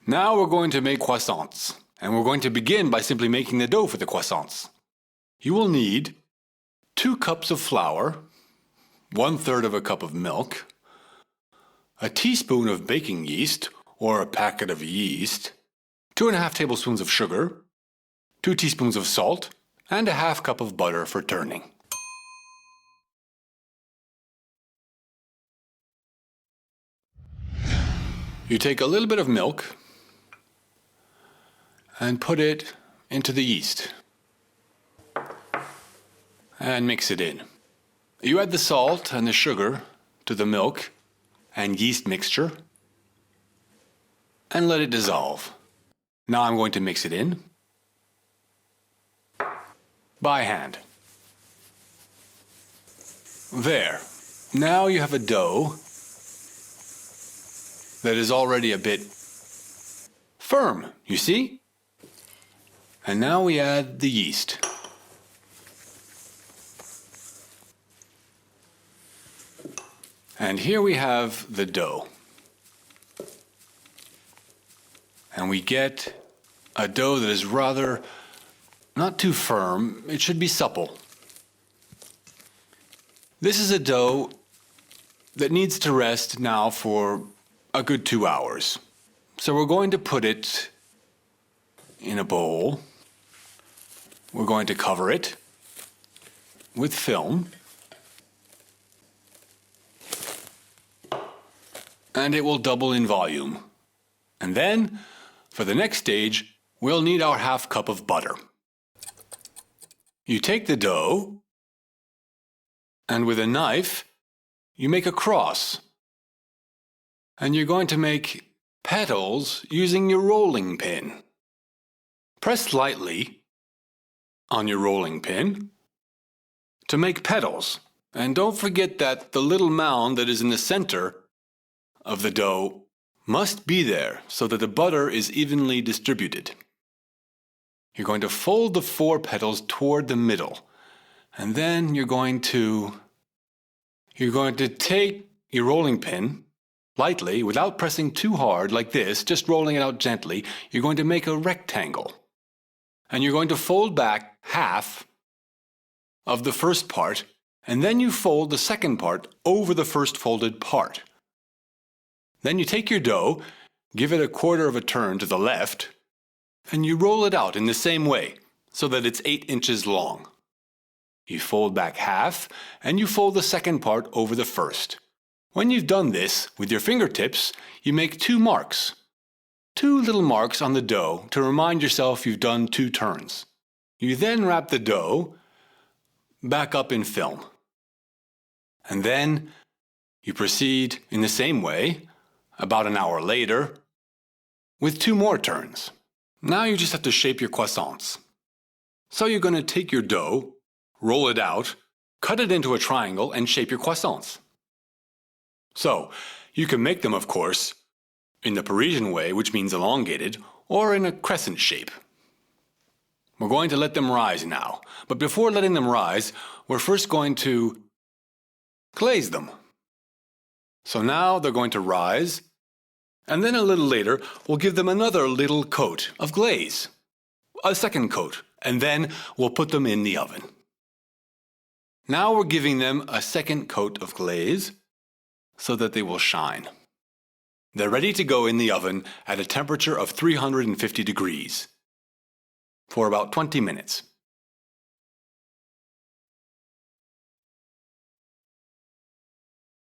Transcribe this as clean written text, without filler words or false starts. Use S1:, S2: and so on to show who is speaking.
S1: Now we're going to make croissants, and we're going to begin by simply making the dough for the croissants. You will need 2 cups of flour, 1/3 of a cup of milk, a teaspoon of baking yeast or a packet of yeast, 2½ tablespoons of sugar, 2 teaspoons of salt, and a 1/2 cup of butter for turning. You take a little bit of milk and put it into the yeast and mix it in. You add the salt and the sugar to the milk and yeast mixture and let it dissolve. Now I'm going to mix it in by hand. There. Now you have a dough that is already a bit firm, you see? And now we add the yeast. And here we have the dough. And we get a dough that is rather not too firm. It should be supple. This is a dough that needs to rest now for a good 2 hours. So we're going to put it in a bowl. We're going to cover it with film. And it will double in volume. And then, for the next stage, we'll need our 1/2 cup of butter. You take the dough, and with a knife, you make a cross. And you're going to make petals using your rolling pin. Press lightly on your rolling pin to make petals. And don't forget that the little mound that is in the center of the dough must be there so that the butter is evenly distributed. You're going to fold the 4 petals toward the middle. And then you're going to take your rolling pin lightly, without pressing too hard like this, just rolling it out gently. You're going to make a rectangle. And you're going to fold back 1/2 of the first part, and then you fold the second part over the first folded part. Then you take your dough, give it a 1/4 of a turn to the left, and you roll it out in the same way, so that it's 8 inches long. You fold back 1/2, and you fold the second part over the first. When you've done this, with your fingertips, you make 2 marks. 2 little marks on the dough to remind yourself you've done 2 turns. You then wrap the dough back up in film. And then you proceed in the same way, about an hour later, with 2 more turns. Now you just have to shape your croissants. So you're going to take your dough, roll it out, cut it into a triangle, and shape your croissants. So, you can make them, of course, in the Parisian way, which means elongated, or in a crescent shape. We're going to let them rise now, but before letting them rise, we're first going to glaze them. So now they're going to rise, and then a little later, we'll give them another little coat of glaze, a second coat, and then we'll put them in the oven. Now we're giving them a second coat of glaze, so that they will shine. They're ready to go in the oven at a temperature of 350 degrees for about 20 minutes.